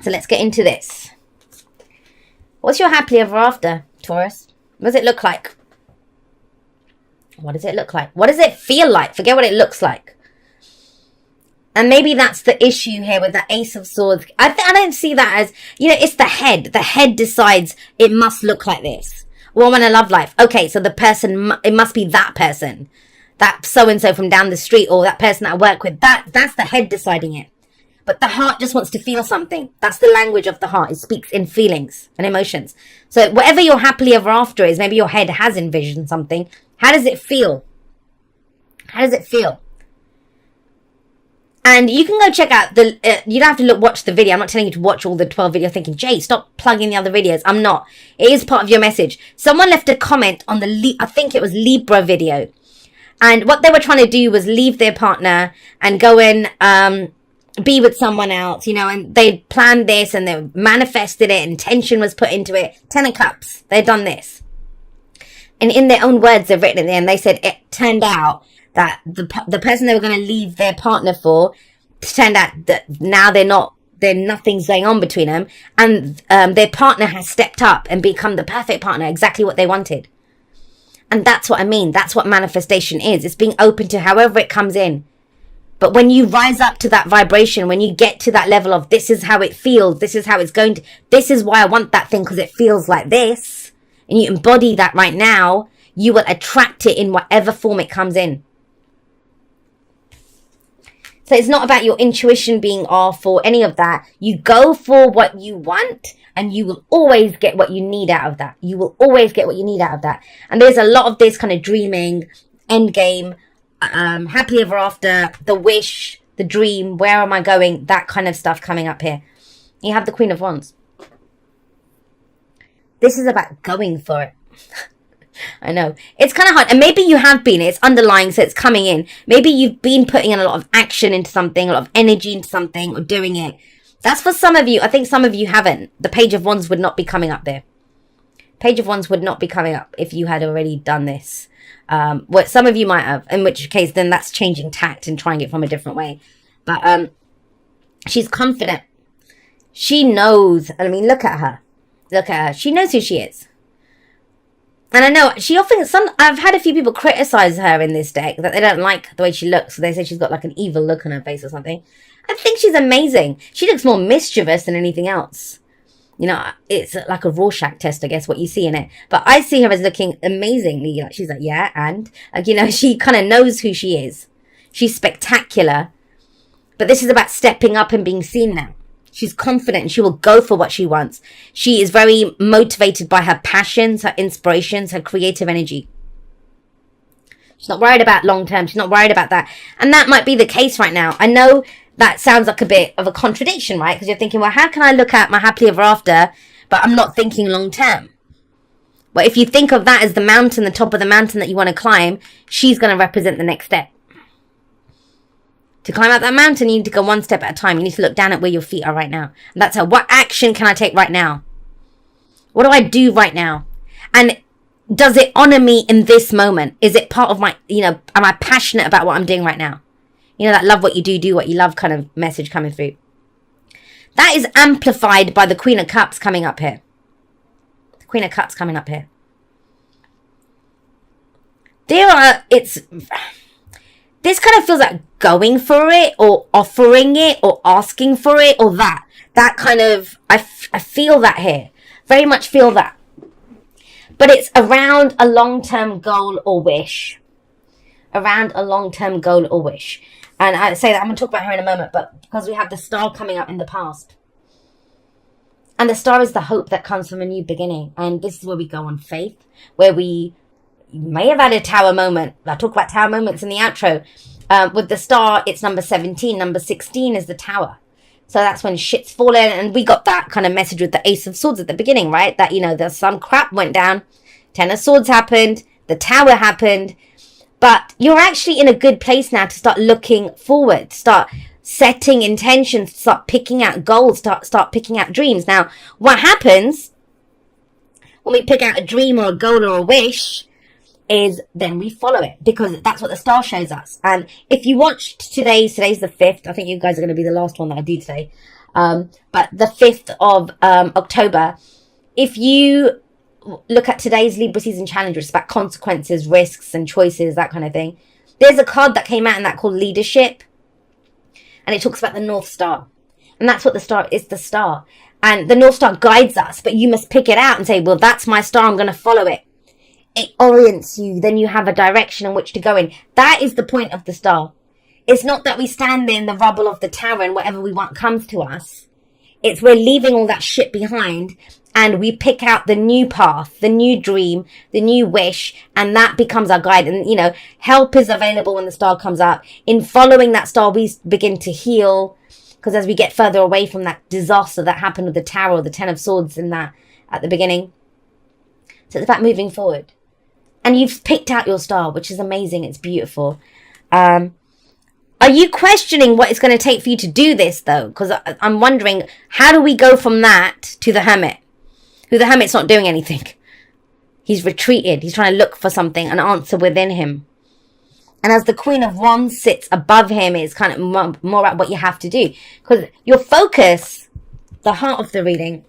So let's get into this. What's your happily ever after, Taurus? What does it look like? What does it look like? What does it feel like? Forget what it looks like. And maybe that's the issue here with the Ace of Swords. I don't see that as, it's the head. The head decides it must look like this. Woman, a love life. Okay, so the person, it must be that person. That so-and-so from down the street, or that person that I work with. That's the head deciding it. But the heart just wants to feel something. That's the language of the heart. It speaks in feelings and emotions. So whatever your happily ever after is, maybe your head has envisioned something. How does it feel? How does it feel? And you can go check out you don't have to watch the video. I'm not telling you to watch all the 12 videos thinking, Jay, stop plugging the other videos. I'm not. It is part of your message. Someone left a comment on I think it was Libra video. And what they were trying to do was leave their partner and go and be with someone else, and they planned this and they manifested it, and intention was put into it. 10 of Cups. They've done this. And in their own words, they've written it there, and they said it turned out that the person they were going to leave their partner for, turned out that now nothing's going on between them, and their partner has stepped up and become the perfect partner, exactly what they wanted. And that's what I mean. That's what manifestation is. It's being open to however it comes in. But when you rise up to that vibration, when you get to that level of this is how it feels, this is how it's going to, this is why I want that thing because it feels like this, and you embody that right now, you will attract it in whatever form it comes in. So it's not about your intuition being off or any of that. You go for what you want and you will always get what you need out of that. You will always get what you need out of that. And there's a lot of this kind of dreaming, end game, happily ever after, the wish, the dream, where am I going, that kind of stuff coming up here. You have the Queen of Wands. This is about going for it. I know. It's kind of hard. And maybe you have been. It's underlying, so it's coming in. Maybe you've been putting in a lot of action into something, a lot of energy into something, or doing it. That's for some of you. I think some of you haven't. The Page of Wands would not be coming up there. Page of Wands would not be coming up if you had already done this. What some of you might have, in which case then that's changing tact and trying it from a different way. But she's confident. She knows. I mean, look at her. Look at her. She knows who she is. And I know she often, I've had a few people criticize her in this deck that they don't like the way she looks. So they say she's got like an evil look on her face or something. I think she's amazing. She looks more mischievous than anything else. It's like a Rorschach test, I guess, what you see in it. But I see her as looking amazingly. She's like, yeah, and she kind of knows who she is. She's spectacular. But this is about stepping up and being seen now. She's confident and she will go for what she wants. She is very motivated by her passions, her inspirations, her creative energy. She's not worried about long term. She's not worried about that. And that might be the case right now. I know that sounds like a bit of a contradiction, right? Because you're thinking, well, how can I look at my happily ever after, but I'm not thinking long term? But if you think of that as the mountain, the top of the mountain that you want to climb, she's going to represent the next step. To climb up that mountain, you need to go one step at a time. You need to look down at where your feet are right now. And that's what action can I take right now? What do I do right now? And does it honor me in this moment? Is it part of my, am I passionate about what I'm doing right now? That love what you do what you love kind of message coming through. That is amplified by the Queen of Cups coming up here. The Queen of Cups coming up here. This kind of feels like going for it or offering it or asking for it or that. That kind of, I feel that here. Very much feel that. But it's around a long-term goal or wish. Around a long-term goal or wish. And I say that, I'm going to talk about her in a moment, but because we have the star coming up in the past. And the star is the hope that comes from a new beginning. And this is where we go on faith, where you may have had a tower moment. I'll talk about tower moments in the outro. With the star, it's number 17. Number 16 is the tower. So that's when shit's fallen. And we got that kind of message with the Ace of Swords at the beginning, right? That, there's some crap went down. 10 of Swords happened. The tower happened. But you're actually in a good place now to start looking forward. Start setting intentions. Start picking out goals. Start picking out dreams. Now, what happens when we pick out a dream or a goal or a wish is then we follow it, because that's what the star shows us. And if you watched today's the 5th, I think you guys are going to be the last one that I do today. But the 5th of October, if you look at today's Libra season challenge, which is about consequences, risks, and choices, that kind of thing, there's a card that came out in that called Leadership, and it talks about the North Star. And that's what the star is, the star. And the North Star guides us, but you must pick it out and say, well, that's my star, I'm going to follow it. It orients you, then you have a direction in which to go in. That is the point of the star. It's not that we stand in the rubble of the tower and whatever we want comes to us. It's we're leaving all that shit behind and we pick out the new path, the new dream, the new wish, and that becomes our guide. And, you know, help is available when the star comes up. In following that star, we begin to heal, because as we get further away from that disaster that happened with the Tower or the Ten of Swords in that at the beginning. So it's about moving forward. And you've picked out your star, which is amazing. It's beautiful. Are you questioning what it's going to take for you to do this, though? Because I'm wondering, how do we go from that to the Hermit? Who the Hermit's not doing anything. He's retreated. He's trying to look for something, an answer within him. And as the Queen of Wands sits above him, it's kind of more about what you have to do. Because your focus, the heart of the reading,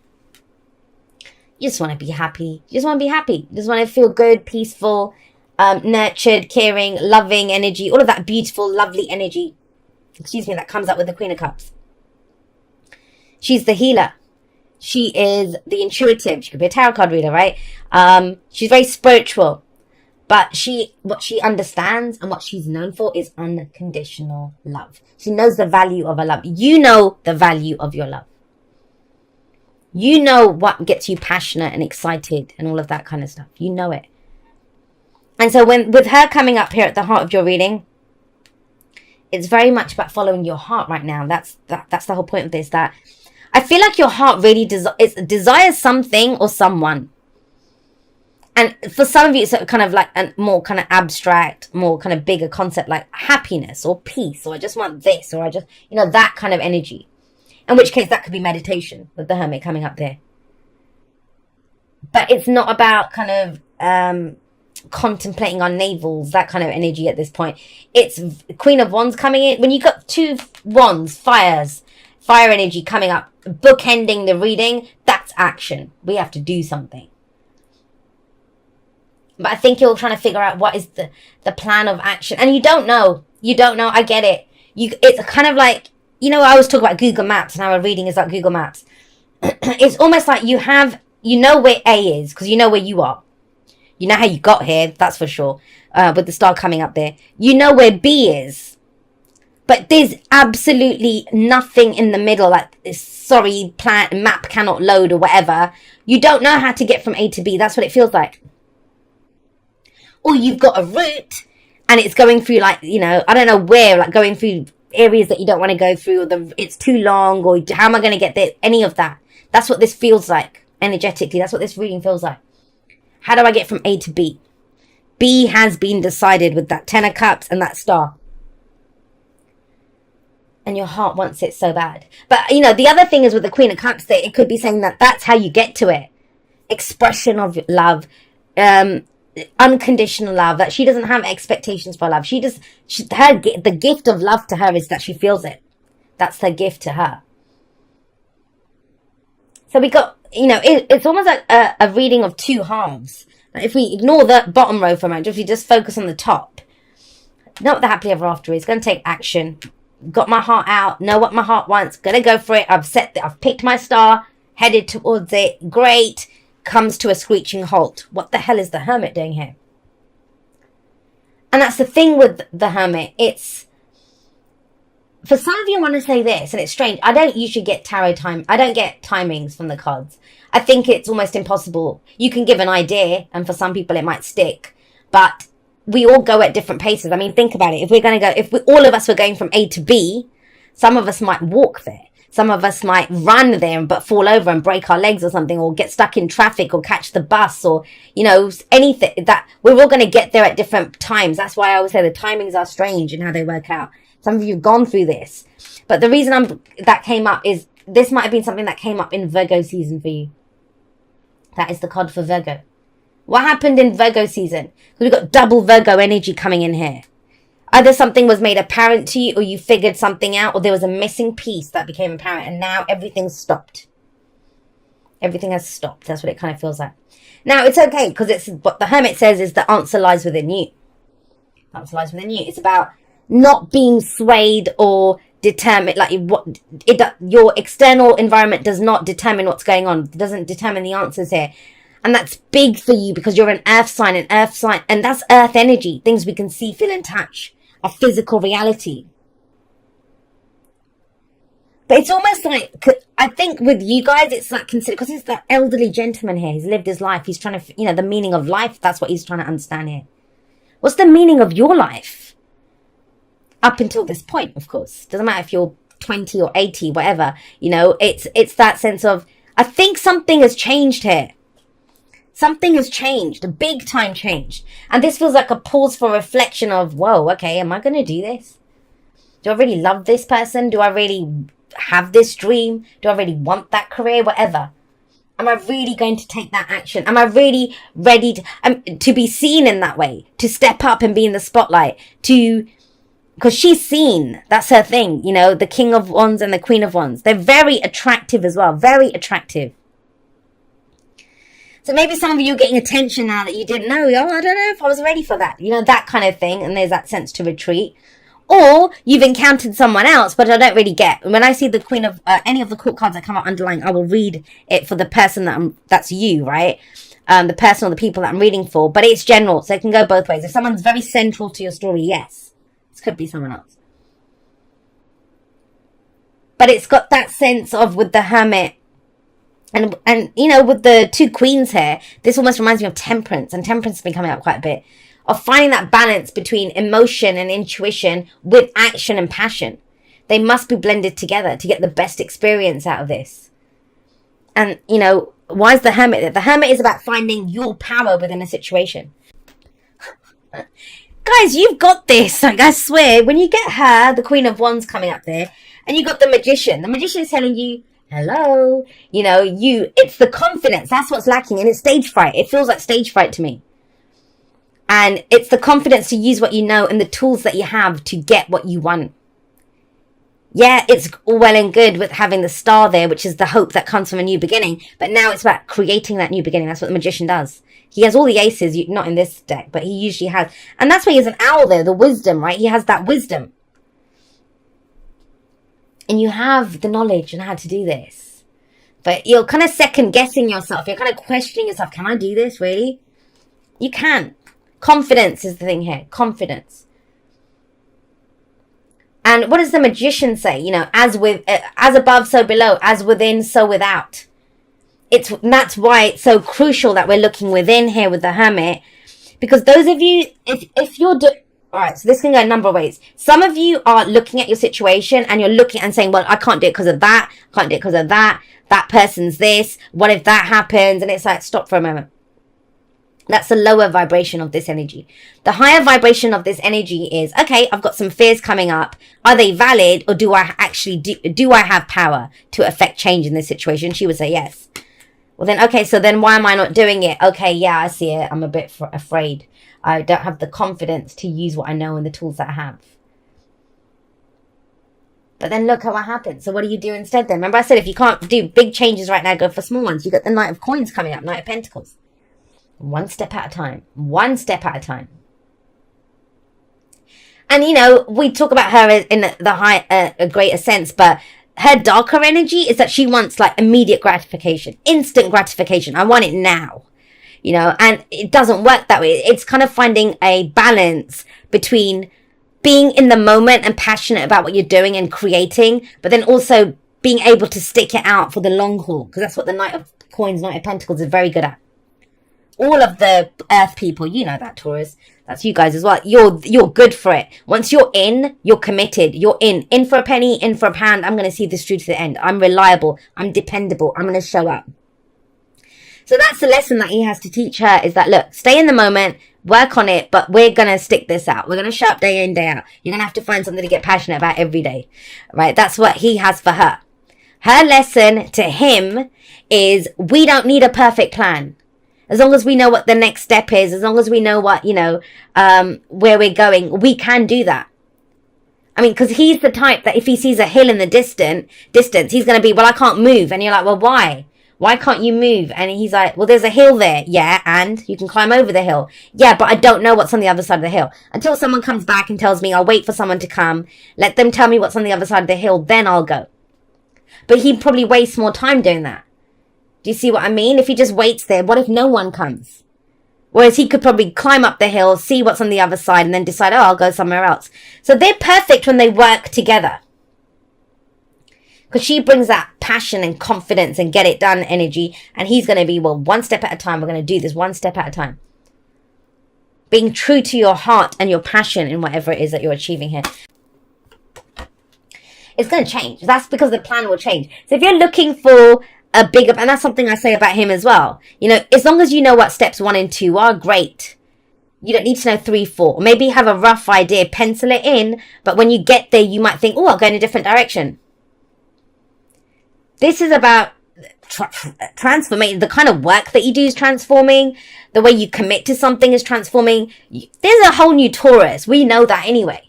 you just want to be happy. You just want to be happy. You just want to feel good, peaceful, nurtured, caring, loving energy. All of that beautiful, lovely energy, that comes up with the Queen of Cups. She's the healer. She is the intuitive. She could be a tarot card reader, right? She's very spiritual. But what she understands and what she's known for is unconditional love. She knows the value of her love. You know the value of your love. You know what gets you passionate and excited and all of that kind of stuff. You know it. And so with her coming up here at the heart of your reading, it's very much about following your heart right now. That's the whole point of this. That I feel like your heart really desires something or someone. And for some of you, it's kind of like a more kind of abstract, more kind of bigger concept like happiness or peace, or I just want this, or I just, that kind of energy. In which case, that could be meditation with the Hermit coming up there. But it's not about kind of contemplating our navels, that kind of energy at this point. It's Queen of Wands coming in. When you got two wands, fire energy coming up, bookending the reading, that's action. We have to do something. But I think you're trying to figure out what is the plan of action. And you don't know. I get it. It's kind of like, I always talk about Google Maps and how a reading is like Google Maps. It's almost like you know where A is because you know where you are. You know how you got here, that's for sure, with the star coming up there. You know where B is. But there's absolutely nothing in the middle, like, sorry, map cannot load or whatever. You don't know how to get from A to B. That's what it feels like. Or you've got a route and it's going through like, I don't know where, like going through areas that you don't want to go through, or it's too long, or how am I going to get there? Any of that. That's what this feels like energetically. That's what this reading feels like. How do I get from A to B? B has been decided with that Ten of Cups and that star. And your heart wants it so bad. But, the other thing is with the Queen of Cups, that it could be saying that that's how you get to it. Expression of love. Unconditional love, that she doesn't have expectations for love. The gift of love to her is that she feels it. That's her gift to her. So we got, it's almost like a reading of two halves. Like if we ignore the bottom row for a moment, if we just focus on the top, know what the happily ever after is. Going to take action. Got my heart out. Know what my heart wants. Gonna go for it. I've picked my star. Headed towards it. Great. Comes to a screeching halt. What the hell is the Hermit doing here? And that's the thing with the Hermit. It's, for some of you, I want to say this, and it's strange. I don't usually get tarot time. I don't get timings from the cards. I think it's almost impossible. You can give an idea, and for some people it might stick, but we all go at different paces. I mean, think about it. If all of us were going from A to B, some of us might walk there. Some of us might run there but fall over and break our legs or something, or get stuck in traffic or catch the bus, or, anything that we're all going to get there at different times. That's why I always say the timings are strange and how they work out. Some of you have gone through this, but the reason that came up is this might have been something that came up in Virgo season for you. That is the card for Virgo. What happened in Virgo season? Because we've got double Virgo energy coming in here. Either something was made apparent to you, or you figured something out, or there was a missing piece that became apparent, and now everything's stopped. Everything has stopped. That's what it kind of feels like. Now, it's okay, because it's what the Hermit says is the answer lies within you. The answer lies within you. It's about not being swayed or determined. Like, your external environment does not determine what's going on. It doesn't determine the answers here. And that's big for you because you're an earth sign, and that's earth energy. Things we can see, feel, and touch. A physical reality. But it's almost like, I think with you guys, it's like consider, because it's that elderly gentleman here. He's lived his life. He's trying to, the meaning of life. That's what he's trying to understand here. What's the meaning of your life? Up until this point, of course. Doesn't matter if you're 20 or 80, whatever. It's that sense of, I think something has changed here. Something has changed, a big time change. And this feels like a pause for reflection of, whoa, okay, am I going to do this? Do I really love this person? Do I really have this dream? Do I really want that career? Whatever. Am I really going to take that action? Am I really ready to be seen in that way? To step up and be in the spotlight? Because she's seen. That's her thing. The King of Wands and the Queen of Wands. They're very attractive as well. Very attractive. So maybe some of you are getting attention now that you didn't know. Oh, I don't know if I was ready for that. That kind of thing. And there's that sense to retreat. Or you've encountered someone else, but I don't really get. When I see the Queen of, any of the court cards that come out underlying, I will read it for the person that's you, right? The person or the people that I'm reading for. But it's general, so it can go both ways. If someone's very central to your story, yes. This could be someone else. But it's got that sense of, with the Hermit, and with the two queens here, this almost reminds me of Temperance, and Temperance has been coming up quite a bit, of finding that balance between emotion and intuition with action and passion. They must be blended together to get the best experience out of this. And, why is the Hermit there? The Hermit is about finding your power within a situation. Guys, you've got this. Like, I swear, when you get her, the Queen of Wands coming up there, and you got the Magician is telling you, hello, it's the confidence. That's what's lacking. And it's stage fright. It feels like stage fright to me. And it's the confidence to use what you know and the tools that you have to get what you want. Yeah, it's all well and good with having the star there, which is the hope that comes from a new beginning. But now it's about creating that new beginning. That's what the Magician does. He has all the aces, not in this deck, but he usually has. And that's why he has an owl there, the wisdom, right? He has that wisdom. And you have the knowledge on how to do this. But you're kind of second guessing yourself. You're kind of questioning yourself. Can I do this, really? You can. Confidence is the thing here. Confidence. And what does the Magician say? As above, so below. As within, so without. That's why it's so crucial that we're looking within here with the Hermit. Because those of you, if you're... Alright, so this can go a number of ways. Some of you are looking at your situation and you're looking and saying, well, I can't do it because of that. I can't do it because of that. That person's this. What if that happens? And it's like, stop for a moment. That's the lower vibration of this energy. The higher vibration of this energy is, okay, I've got some fears coming up. Are they valid, or do I actually do I have power to affect change in this situation? She would say yes. Well then, okay, so then why am I not doing it? Okay, yeah, I see it. I'm a bit afraid. I don't have the confidence to use what I know and the tools that I have. But then look at what happens. So what do you do instead then? Remember I said if you can't do big changes right now, go for small ones. You got the Knight of Coins coming up, Knight of Pentacles. One step at a time. One step at a time. And we talk about her in a greater sense, but her darker energy is that she wants like immediate gratification, instant gratification. I want it now. And it doesn't work that way. It's kind of finding a balance between being in the moment and passionate about what you're doing and creating, but then also being able to stick it out for the long haul. Because that's what the Knight of Coins, Knight of Pentacles is very good at. All of the earth people, that, Taurus. That's you guys as well. You're good for it. Once you're in, you're committed. You're in. In for a penny, in for a pound. I'm going to see this through to the end. I'm reliable. I'm dependable. I'm going to show up. So that's the lesson that he has to teach her, is that, look, stay in the moment, work on it, but we're going to stick this out. We're going to show up day in, day out. You're going to have to find something to get passionate about every day, right? That's what he has for her. Her lesson to him is, we don't need a perfect plan. As long as we know what the next step is, as long as we know what, where we're going, we can do that. I mean, because he's the type that if he sees a hill in the distance, he's going to be, well, I can't move. And you're like, well, why? Why can't you move? And he's like, well, there's a hill there. Yeah, and you can climb over the hill. Yeah, but I don't know what's on the other side of the hill. Until someone comes back and tells me, I'll wait for someone to come. Let them tell me what's on the other side of the hill. Then I'll go. But he'd probably waste more time doing that. Do you see what I mean? If he just waits there, what if no one comes? Whereas he could probably climb up the hill, see what's on the other side, and then decide, oh, I'll go somewhere else. So they're perfect when they work together. Because she brings that passion and confidence and get it done energy. And he's going to be, well, one step at a time. We're going to do this one step at a time. Being true to your heart and your passion in whatever it is that you're achieving here. It's going to change. That's because the plan will change. So if you're looking for a bigger, and that's something I say about him as well. As long as you know what steps 1 and 2 are, great. You don't need to know 3, 4. Or maybe have a rough idea, pencil it in. But when you get there, you might think, oh, I'll go in a different direction. This is about transforming. The kind of work that you do is transforming. The way you commit to something is transforming. There's a whole new Taurus. We know that anyway.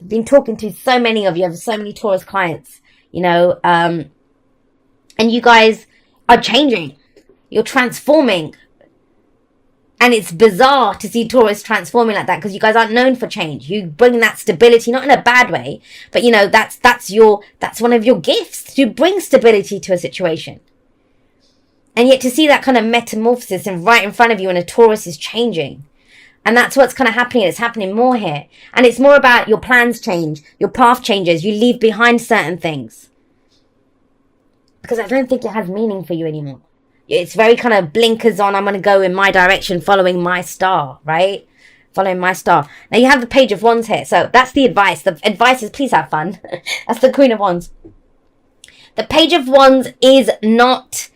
I've been talking to so many of you. I have so many Taurus clients, and you guys are changing. You're transforming. And it's bizarre to see Taurus transforming like that because you guys aren't known for change. You bring that stability, not in a bad way, but that's one of your gifts, to bring stability to a situation. And yet to see that kind of metamorphosis and right in front of you when a Taurus is changing. And that's what's kind of happening. It's happening more here. And it's more about your plans change, your path changes, you leave behind certain things. Because I don't think it has meaning for you anymore. It's very kind of blinkers on. I'm going to go in my direction, following my star, right? Following my star. Now you have the Page of Wands here. So that's the advice. The advice is please have fun. That's the Queen of Wands. The Page of Wands is not,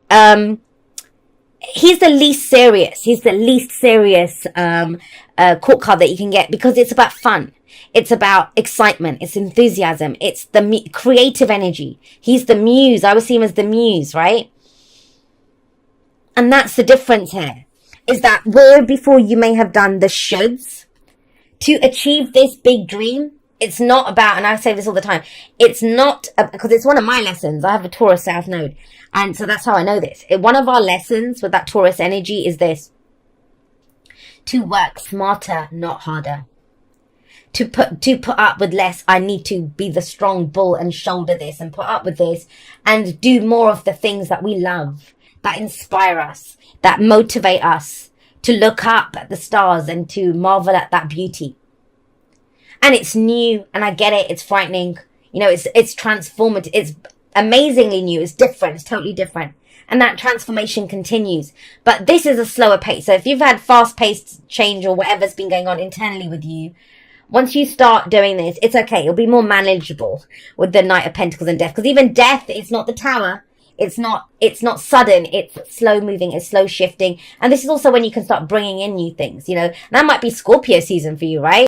he's the least serious. He's the least serious court card that you can get because it's about fun. It's about excitement. It's enthusiasm. It's the creative energy. He's the muse. I always see him as the muse, right? And that's the difference here. Is that where before you may have done the shoulds to achieve this big dream, it's not about, and I say this all the time, it's not, because it's one of my lessons. I have a Taurus South Node. And so that's how I know this. One of our lessons with that Taurus energy is this. To work smarter, not harder. To put up with less, I need to be the strong bull and shoulder this and put up with this and do more of the things that we love, that inspire us, that motivate us to look up at the stars and to marvel at that beauty. And it's new, and I get it, it's frightening. It's transformative, it's amazingly new, it's different, it's totally different. And that transformation continues. But this is a slower pace. So if you've had fast-paced change or whatever's been going on internally with you, once you start doing this, it's okay. It'll be more manageable with the Knight of Pentacles and Death. Because even Death, it's not the Tower. It's not sudden. It's slow moving. It's slow shifting. And this is also when you can start bringing in new things, That might be Scorpio season for you, right?